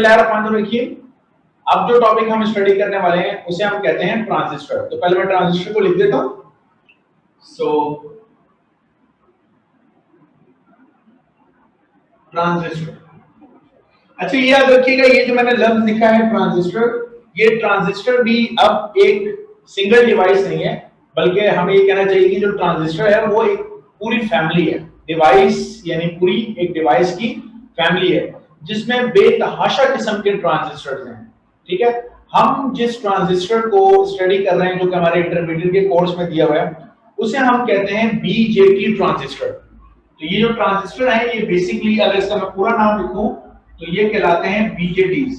बिस्मिल्लाहिर्रहमानिर्रहीम। अब जो टॉपिक हम स्टडी करने वाले हैं उसे हम कहते हैं ट्रांजिस्टर। तो पहले मैं ट्रांजिस्टर को लिख देता हूं। ट्रांजिस्टर, अच्छा ये याद रखिएगा, ये जो मैंने लफ्ज लिखा है ट्रांजिस्टर, ये ट्रांजिस्टर भी अब एक सिंगल डिवाइस नहीं है, बल्कि हमें ये कहना चाहिए कि जो ट्रांजिस्टर है वो एक पूरी फैमिली है। डिवाइस यानी पूरी एक डिवाइस की फैमिली है जिसमें बेतहाशा किस्म के ट्रांजिस्टर्स हैं। ठीक है, हम जिस ट्रांजिस्टर को स्टडी कर रहे हैं जो कि हमारे इंटरमीडिएट के कोर्स में दिया हुआ है उसे हम कहते हैं बीजेटी ट्रांजिस्टर। तो ये जो ट्रांजिस्टर है ये बेसिकली, अगर इसका मैं पूरा नाम लिखूं तो ये कहलाते हैं बीजेटीज।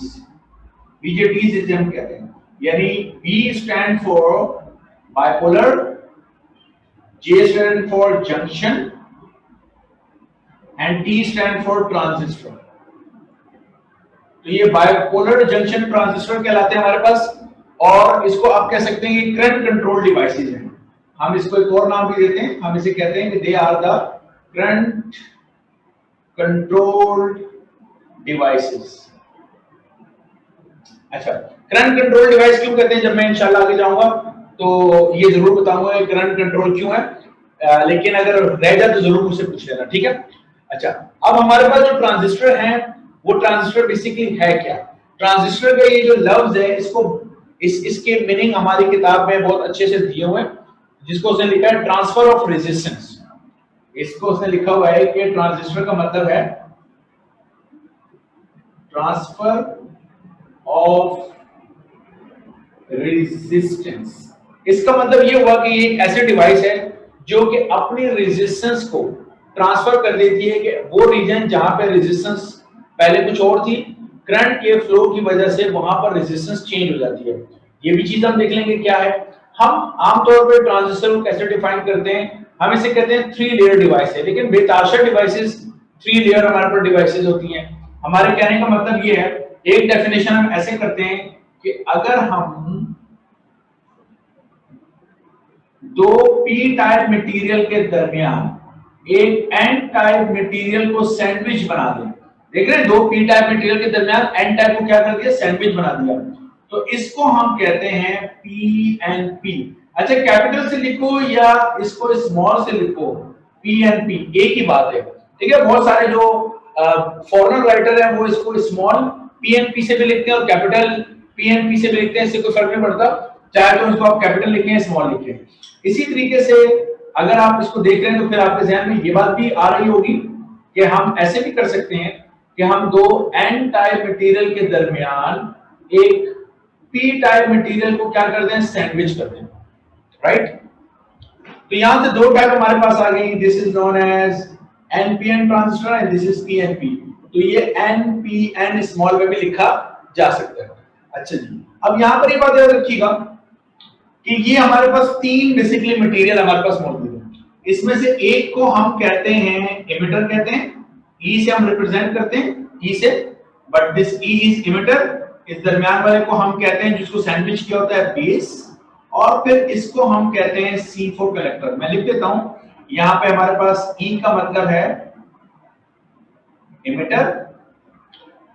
बीजेटीज इसे हम कहते हैं, यानी B stand for bipolar, J stand for junction and T stand for transistor. तो ये बाइपोलर जंक्शन ट्रांजिस्टर कहलाते हैं हमारे पास, और इसको आप कह सकते हैं कि करंट कंट्रोल डिवाइसेस हैं। हम इसको एक और नाम भी देते हैं, हम इसे कहते हैं कि they are the current controlled devices. अच्छा, करंट कंट्रोल डिवाइस क्यों कहते हैं, जब मैं इंशाल्लाह आगे जाऊंगा तो ये जरूर बताऊंगा कि करंट कंट्रोल क्यों है, लेकिन अगर रह जाए तो जरूर मुझसे पूछ लेना, ठीक है। अच्छा, अब हमारे पास जो ट्रांजिस्टर है वो ट्रांजिस्टर बेसिकली है क्या। ट्रांजिस्टर का ये जो लफ्ज है इसके मीनिंग हमारी किताब में बहुत अच्छे से दिए हुए हैं, जिसको उसने लिखा है ट्रांसफर ऑफ रेजिस्टेंस। इसको उसने लिखा हुआ है कि ट्रांजिस्टर का मतलब है ट्रांसफर ऑफ रेजिस्टेंस। इसका मतलब ये हुआ कि ये एक ऐसी डिवाइस है जो कि अपनी रेजिस्टेंस को ट्रांसफर कर देती है कि वो रीजन जहां पे रेजिस्टेंस पहले कुछ और थी, करंट के फ्लो की वजह से वहां पर रेजिस्टेंस चेंज हो जाती है। ये भी चीज हम देख लेंगे क्या है। हम आमतौर पर ट्रांजिस्टर को कैसे डिफाइन करते हैं, हम इसे कहते हैं 3 लेयर डिवाइस है, लेकिन बेताशा डिवाइसेस 3 लेयर हमारे पास डिवाइसेस होती हैं। हमारे कहने का मतलब ये है, एक डेफिनेशन हम ऐसे करते हैं कि अगर हम दो पी टाइप मटेरियल के दरमियान एक एन टाइप मटेरियल को सैंडविच बना दें, देख रहे हैं, दो पी टाइप मटेरियल के दरमियान एन टाइप को क्या कर दिया, सैंडविच बना दिया, तो इसको हम कहते हैं पी एन पी। अच्छा, कैपिटल से लिखो या इसको स्मॉल से लिखो, पी एन पी एक ही बात है, ठीक है। बहुत सारे जो फॉरेनर राइटर हैं वो इसको स्मॉल पी एन पी से भी लिखते हैं और कैपिटल पी एन पी से भी लिखते हैं, इससे कोई फर्क नहीं पड़ता, चाहे तो इसको आप कैपिटल लिखें स्मॉल लिखें। इसी तरीके से अगर आप इसको देख रहे हैं तो फिर आपके ध्यान में ये बात भी आ रही होगी कि हम ऐसे भी कर सकते हैं कि हम दो एन टाइप मटेरियल के दरमियान एक पी टाइप मटेरियल को क्या कर दें, सैंडविच कर दें, राइट। तो यहां से दो टाइप हमारे पास आ गई, this is known as NPN transistor and this is PNP. तो ये एनपीएन स्मॉल में भी लिखा जा सकता है। अच्छा जी, अब यहां पर ये बात याद रखिएगा कि ये हमारे पास 3 बेसिकली मटेरियल हमारे पास मौजूद है। इसमें से एक को हम कहते हैं एमिटर कहते हैं, ई से हम रिप्रेजेंट करते हैं, ई से, but this E is emitter. इस दरमियान वाले को हम कहते हैं, जिसको सैंडविच किया होता है, बेस, और फिर इसको हम कहते हैं सी फॉर कलेक्टर। मैं लिख देता हूं, यहां पे हमारे पास ई का मतलब है एमिटर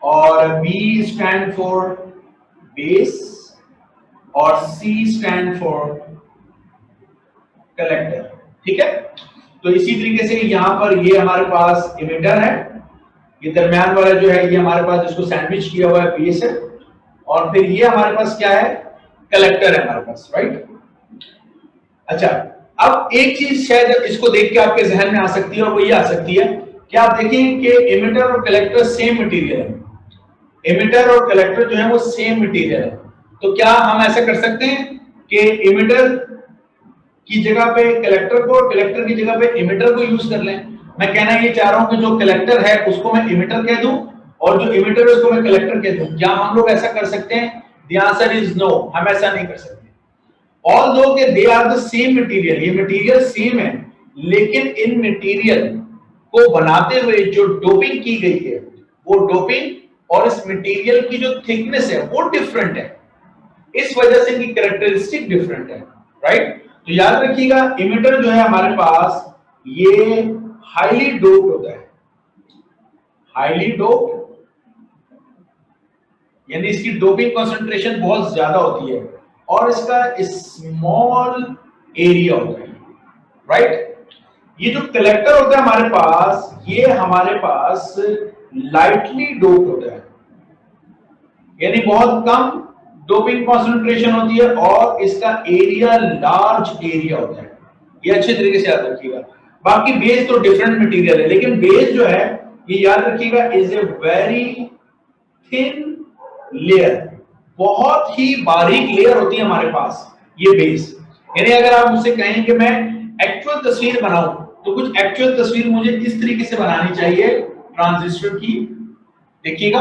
और बी स्टैंड फॉर बेस और C स्टैंड फॉर कलेक्टर, ठीक है। तो इसी तरीके से यहां पर ये हमारे पास एमिटर है, ये दरमियान वाला जो है ये हमारे पास जिसको सैंडविच किया हुआ है बेस है, और फिर ये हमारे पास क्या है, कलेक्टर है हमारे पास, राइट। अच्छा, अब एक चीज शायद इसको देख के आपके जहन में आ सकती है और वो ये आ सकती है कि आप देखें कि एमिटर और कलेक्टर सेम मटेरियल है, एमिटर और कलेक्टर जो है वो सेम मटेरियल है। तो क्या हम ऐसा कर सकते हैं कि एमिटर की जगह पे कलेक्टर को और कलेक्टर की जगह पे एमिटर को यूज कर लें। मैं कहना ये चाह रहा हूं कि जो कलेक्टर है उसको मैं एमिटर कह दूं और जो एमिटर है उसको मैं कलेक्टर कह दूं। क्या हम लोग ऐसा कर सकते हैं? द आंसर इज नो, हम ऐसा नहीं कर सकते। ऑल्दो के they are the same material, ये मटेरियल सेम है, लेकिन इन मटेरियल को बनाते हुए जो डोपिंग की गई है वो डोपिंग और इस मटेरियल की जो थिकनेस है वो डिफरेंट है, इस वजह से इनकी कैरेक्टरिस्टिक डिफरेंट है, राइट। तो याद रखिएगा, इमिटर जो है हमारे पास ये हाईली डोप्ड होता है, हाईली डोप्ड, यानी इसकी डोपिंग कंसंट्रेशन बहुत ज्यादा होती है और इसका स्मॉल एरिया होता है, राइट। ये जो कलेक्टर होता है हमारे पास, ये हमारे पास लाइटली डोप होता है, यानी बहुत कम डोपिंग कंसंट्रेशन होती है और इसका एरिया लार्ज एरिया होता है। ये अच्छे तरीके से याद रखिएगा। बाकी बेस तो डिफरेंट मटेरियल है, लेकिन बेस जो है ये याद रखिएगा is a very thin layer, बहुत ही बारीक लेयर होती है हमारे पास ये बेस। यानी अगर आप मुझसे कहें कि मैं एक्चुअल तस्वीर बनाऊं तो कुछ एक्चुअल तस्वीर मुझे इस तरीके से बनानी चाहिए ट्रांजिस्टर की। देखिएगा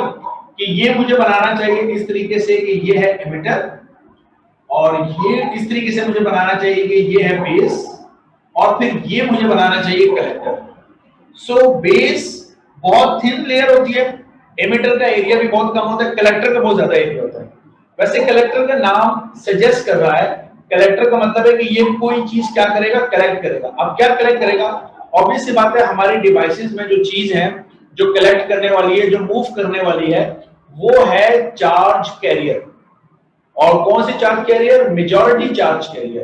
कि ये मुझे बनाना चाहिए इस तरीके से कि ये है एमिटर और ये इस तरीके से मुझे बनाना चाहिए कि ये है बेस और फिर ये मुझे बनाना चाहिए कलेक्टर। सो बेस बहुत थिन लेयर होती है, एमिटर का एरिया भी बहुत कम होता है, कलेक्टर का बहुत ज्यादा एरिया होता है। वैसे कलेक्टर का नाम सजेस्ट कर रहा है, कलेक्टर का मतलब है कि ये कोई चीज क्या करेगा, कलेक्ट करेगा। अब क्या कलेक्ट करेगा? ऑब्वियस सी बात है, हमारी डिवाइसेस में जो चीज है जो कलेक्ट करने वाली है, जो मूव करने वाली है, वो है चार्ज कैरियर। और कौन से charge carrier? Majority charge carrier.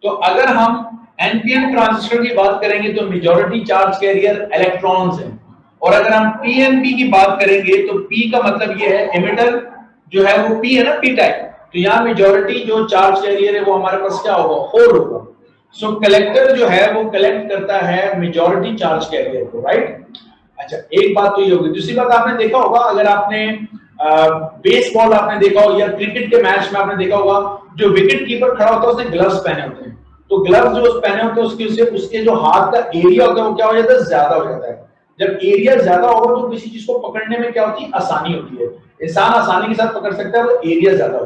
तो अगर हम एनपीएन ट्रांजिस्टर की बात करेंगे तो मेजॉरिटी चार्ज कैरियर इलेक्ट्रॉन्स हैं, और अगर हम पीएनपी की बात करेंगे तो पी का मतलब ये है एमिटर जो है वो पी है ना, पी टाइप। तो यहाँ मेजॉरिटी जो चार्ज कैरियर है वो हमारे पास क्या होगा? होल होगा। सो कलेक्टर जो है वो कलेक्ट करता है मेजॉरिटी चार्ज कैरियर को, राइट। अच्छा, एक बात तो ये होगी। दूसरी बात आपने देखा होगा, अगर आपने बेसबॉल आपने देखा हो या क्रिकेट के मैच में आपने देखा होगा, जो विकेट कीपर खड़ा होता है उसने ग्लव्स पहने होते हैं। तो ग्लव्स जो पहने होते हैं उसके जो हाथ का एरिया होता है वो क्या हो जाता है? ज्यादा हो जाता है। जब एरिया ज्यादा होगा तो किसी चीज को पकड़ने में क्या होती है? आसानी होती है। इंसान आसानी के साथ पकड़ सकता है, वो एरिया ज्यादा हो।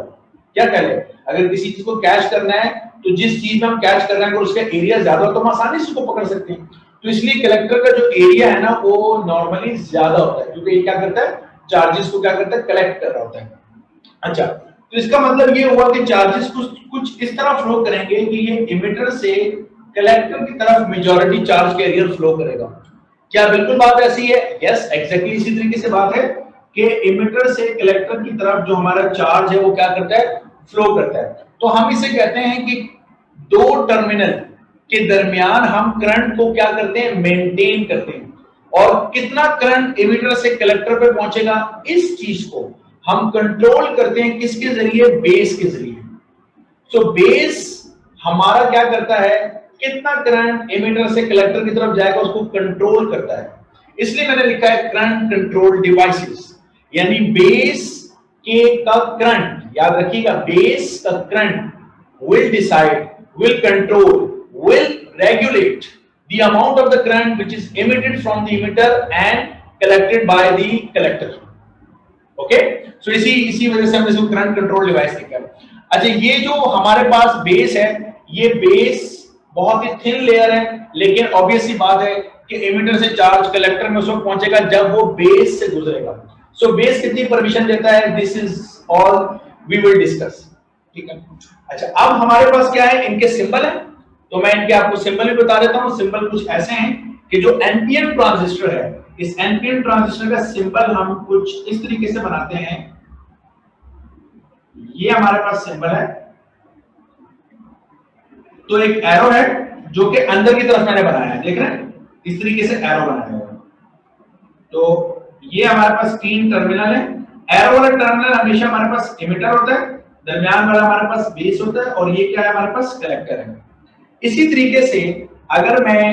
क्या कह रहे? अगर किसी चीज को कैच करना है तो जिस चीज में हम कैच कर रहे हैं अगर उसका एरिया ज्यादा हो तो हम आसानी से उसको पकड़ सकते हैं। तो इसलिए कलेक्टर का जो एरिया है ना वो नॉर्मली ज्यादा होता है, क्योंकि ये क्या करता है? चार्जेस को क्या करता है? कलेक्ट कर रहा होता है। अच्छा, तो इसका मतलब ये हुआ कि चार्जेस कुछ इस तरह फ्लो करेंगे कि ये इमिटर से कलेक्टर की तरफ मेजॉरिटी चार्ज कैरियर फ्लो करेगा। क्या बिल्कुल बात ऐसी है? यस, एग्जैक्टली इसी तरीके से बात है कि इमिटर से कलेक्टर की तरफ जो हमारा चार्ज है वो क्या करता है? फ्लो करता है। तो हम इसे कहते हैं कि दो टर्मिनल के दरमियान हम करंट को क्या करते हैं? मेंटेन करते हैं। और कितना करंट इमिटर से कलेक्टर पे पहुंचेगा, इस चीज को हम कंट्रोल करते हैं किसके जरिए? बेस के जरिए। सो बेस हमारा क्या करता है? कितना करंट इमिटर से कलेक्टर की तरफ जाएगा उसको कंट्रोल करता है। इसलिए मैंने लिखा है करंट कंट्रोल डिवाइसेस। यानी बेस के का करंट, याद रखिएगा, बेस का current will decide, will control, will regulate the amount of the current which is emitted from the emitter and collected by the collector. Okay, so इसी वजह से हमने इसको करंट कंट्रोल डिवाइस लिखा है। अच्छा, ये जो हमारे पास बेस है, ये बेस बहुत ही थिन लेयर है, लेकिन ऑब्वियस सी बात है कि इमिटर से चार्ज कलेक्टर में उस वक्त पहुंचेगा जब वो बेस से गुजरेगा। सो बेस कितनी परमिशन देता है? This is all we will discuss, ठीक है। अच्छा, अब हमारे पास क्या है? इनके सिंबल है, तो मैं इनके आपको सिंबल भी बता देता हूं। सिंबल कुछ ऐसे हैं कि जो एनपीएन ट्रांजिस्टर है, इस एनपीएन ट्रांजिस्टर का सिंबल हम कुछ इस तरीके से बनाते हैं। ये हमारे पास सिंबल है, तो एक एरो है जो कि अंदर की तरफ मैंने बनाया है, देख रहे हैं? इस तरीके से एरो बनाया है। तो ये हमारे पास तीन टर्मिनल है। एरो वाला टर्मिनल हमेशा हमारे पास इमिटर होता है, दरमियान वाला हमारे पास बेस होता है, और ये क्या है? हमारे पास कलेक्टर है। इसी तरीके से अगर मैं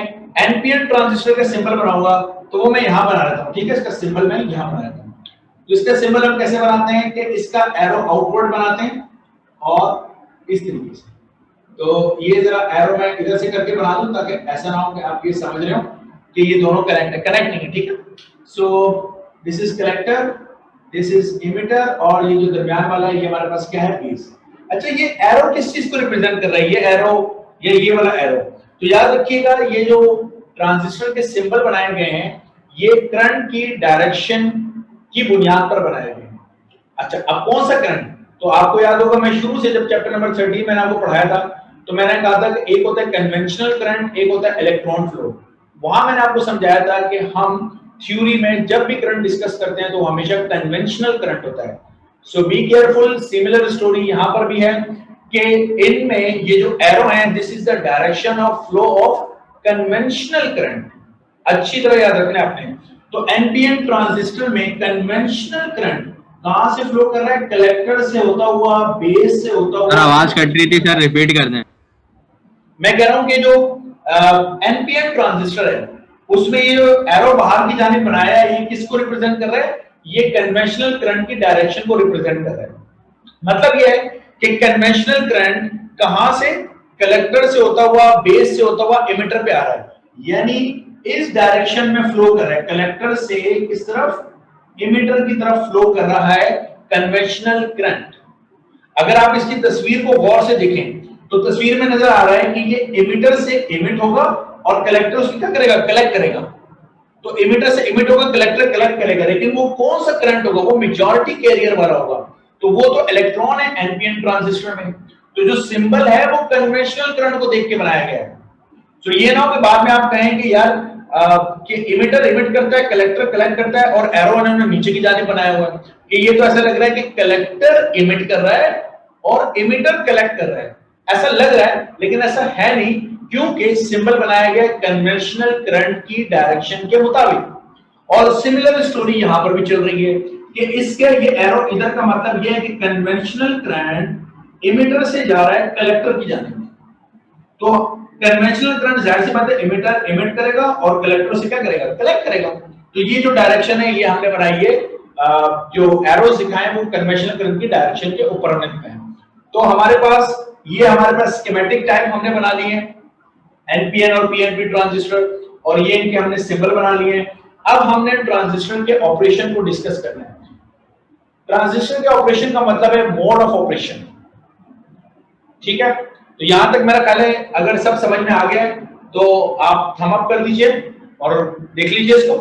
एनपीएन ट्रांजिस्टर का सिंबल बनाऊंगा तो वो मैं यहां बना लेता हूं, ठीक है? इसका सिंबल मैं यहां बना लेता हूं। तो इसका सिंबल हम कैसे बनाते हैं कि इसका एरो आउटवर्ड बनाते हैं और इस तरीके से। तो ये जरा एरो मैं इधर से करके बना दूं ताकि ऐसा ना हो कि आप ये समझ रहे हो कि ये दोनों कनेक्टिंग है, ठीक है? So this is collector, this is emitter, और ये जो दरमियान वाला है ये हमारे पास क्या है? बेस। अच्छा, ये एरो किस चीज को रिप्रेजेंट कर रहा है? ये एरो, ये वाला एरो, तो याद रखिएगा ये जो ट्रांजिस्टर के सिंबल बनाए गए हैं ये करंट की डायरेक्शन की बुनियाद पर बनाए गए हैं। अच्छा, अब कौन सा करंट? तो आपको याद होगा, मैं शुरू से जब चैप्टर नंबर 13 मैंने आपको पढ़ाया था तो मैंने कहा था कि एक होता है कन्वेंशनल करंट, एक होता है इलेक्ट्रॉन फ्लो। वहां मैंने आपको समझाया था कि हम थ्योरी में जब भी करंट डिस्कस करते हैं तो हमेशा कन्वेंशनल करंट होता है। सो बी केयरफुल। सिमिलर स्टोरी यहां पर भी है कि इनमें ये जो एरो है, this is the direction of flow of conventional current. अच्छी तरह याद रखना है आपने। तो एनपीएन ट्रांजिस्टर में कन्वेंशनल करंट कहां से फ्लो कर रहा है? कलेक्टर से होता हुआ, बेस से होता सर हुआ। आवाज कट रही थी सर, रिपीट कर दें। मैं कह रहा हूं कि जो एनपीएन ट्रांजिस्टर है उसमें ये जो एरो बाहर की जाने बनाया है, ये किसको रिप्रेजेंट कर रहा है? ये कन्वेंशनल करंट की डायरेक्शन को रिप्रेजेंट कर रहा है। मतलब ये है कि कन्वेंशनल करंट कहां से? कलेक्टर से होता हुआ, बेस से होता हुआ इमिटर पे आ रहा है, यानी इस डायरेक्शन में फ्लो कर रहा है। कलेक्टर से किस तरफ? इमिटर की तरफ फ्लो कर रहा है कन्वेंशनल करंट। अगर आप इसकी तस्वीर को गौर से देखें तो तस्वीर में नजर आ रहा है कि ये इमिटर से इमिट होगा और कलेक्टर उसकी क्या करेगा? कलेक्ट करेगा। तो इमिटर से इमिट होगा, कलेक्टर कलेक्ट करेगा, लेकिन वो कौन सा करंट होगा? वो मेजॉरिटी कैरियर वाला होगा। तो वो तो इलेक्ट्रॉन है एनपीएन ट्रांजिस्टर में। तो जो सिंबल है वो कन्वेंशनल करंट को देख के बनाया गया है। तो ये ना हो कि बाद में आप कहें कि यार कि इमिटर इमिट करता है, कलेक्टर कलेक्ट करता है, और एरो ने नीचे की जाने बनाया हुआ है कि ये तो ऐसा लग रहा है कि कलेक्टर इमिट कर रहा है और इमिटर कलेक्ट कर रहा है। ऐसा लग रहा है, लेकिन ऐसा है नहीं, क्योंकि सिंबल बनाया गया कन्वेंशनल करंट की डायरेक्शन के मुताबिक। और सिमिलर स्टोरी यहां पर भी चल रही है कि इसके ये एरो इधर का मतलब ये है कि कन्वेंशनल करंट इमिटर से जा रहा है कलेक्टर की जाने में। तो कन्वेंशनल करंट जाहिर सी बात है इमिटर इमिट करेगा और कलेक्टर से क्या करेगा? कलेक्ट करेगा। तो ये जो डायरेक्शन है ये हमने बनाई है, जो एरोस दिखाए वो कन्वेंशनल करंट की डायरेक्शन के ऊपर हमने दिखाए। तो हमारे पास स्कीमेटिक टाइप हमने बना लिए हैं, एनपीएन और पीएनपी ट्रांजिस्टर, और ये इनके हमने सिंबल बना लिए हैं। अब हमने ट्रांजिस्टर के ऑपरेशन को डिस्कस करना है। ट्रांजिस्टर के ऑपरेशन का मतलब है मोड ऑफ ऑपरेशन। ठीक है, तो यहां तक मेरा ख्याल है अगर सब समझ में आ गया तो आप थम अप कर दीजिए और देख लीजिए इसको।